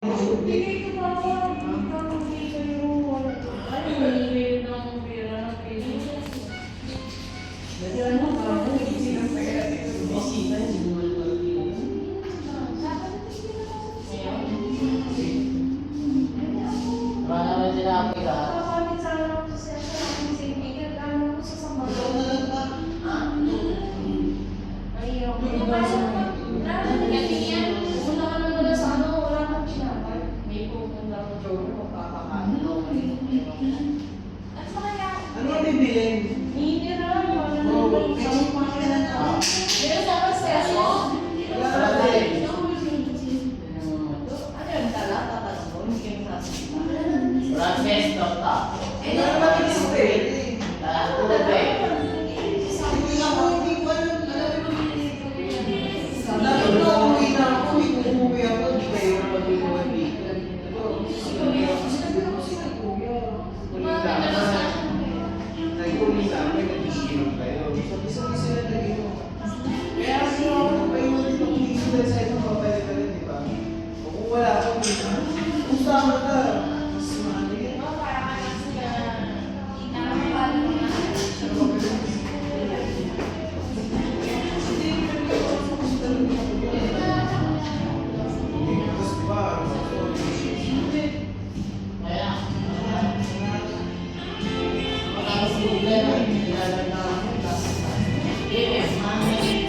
Bigay ko ba ako? Ikaw, hindi kayo. Ano, email ng pera ng pera. Yan mo ba? Nag-isip ng pera. Bisita, hindi mo malapit. Wala naman sila ako ka. Kapamit sana ako sa session ng St. Miguel. Ano ako sa Sambaga? Ay, ako. Una ka naman na sa ano, wala kang pinapay. May pupunta ko doon, magpapakain ako. At sa kaya, Ano ang bibilin? hindi na, wala naman. Pero sa session, Wala na eh. ano yung tala? Tatanong, hindi yung sasabihin. Process, dokta. Ano naman inisip eh? Tubig. Hindi ako, hindi ko alam. Dapat na umuwi na ako, hindi ko umuwi ako, hindi kayo na mag-iwan dito. Nag-uli sa amin, nag-isirap kayo. Sabi sila nag-ino. Kaya kasi ako, may ulit ng isip na sa ito, babalik ka rin, di ba? O kung wala ako, kung sama ka, mas mahal yan. Kaya, makakasulit na, nilalag na ako. Yes, mami.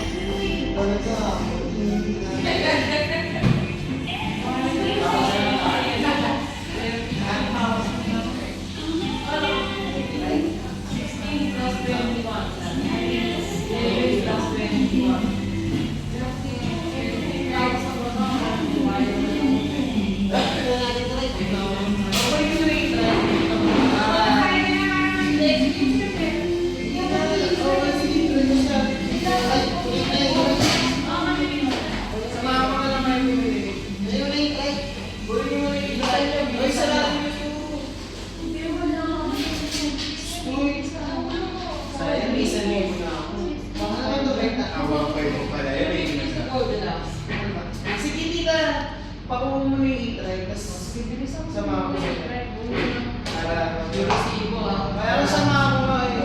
Sige, tita. Pakuha mo na yung i-try, tapos sama ako sa para kaya sama ako nga eh.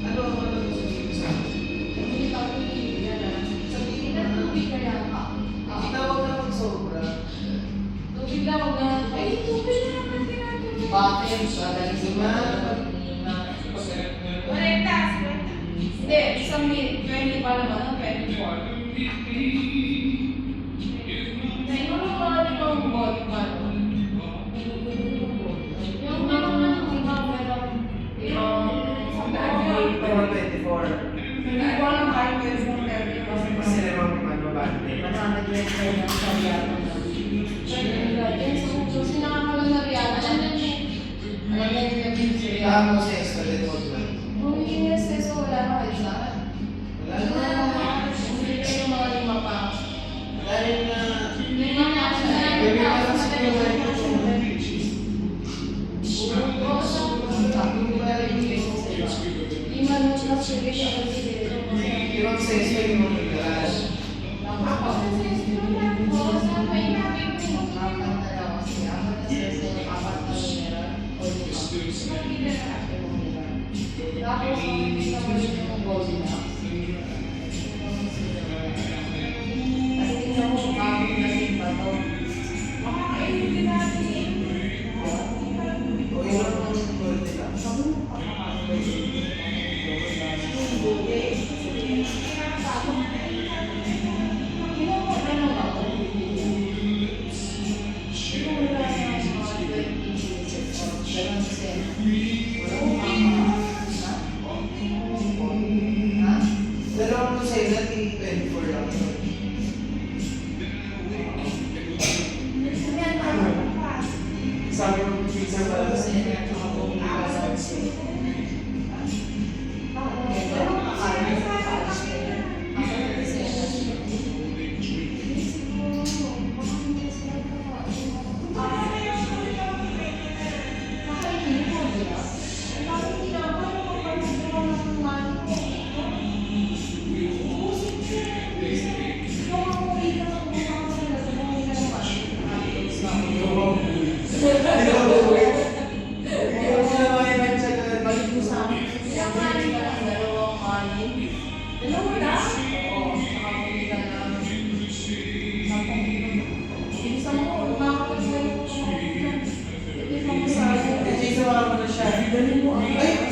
Ano ang ano gusto sa akin? Itawag na mag-sobra. Bakit? Sagaling si Mama. Hindi, isang 20 pa naman, 24. Naingon mo mga limang body pa. Yung mga meron, sa dami. 24. Hindi ko alam kahit meron ng 30 Kasi sila mga mabante. Kasi nakakalang na riyan. Tapos extra din mo na. Kung inis so wala na kayo saan. Wala na. Hindi kayo mga lima pa. Dahil na Lima na siya. baby pa lang siguro na ito. Lima na siya. Sige siya kasi. Ibang sense pa yung mga galas. Tapos, hindi naman yung body na. Kasi tingnan mo, bakit naging bato. Makakainin din natin. O yun ang mga gold nila. Ano ba? Galing mo. Ay,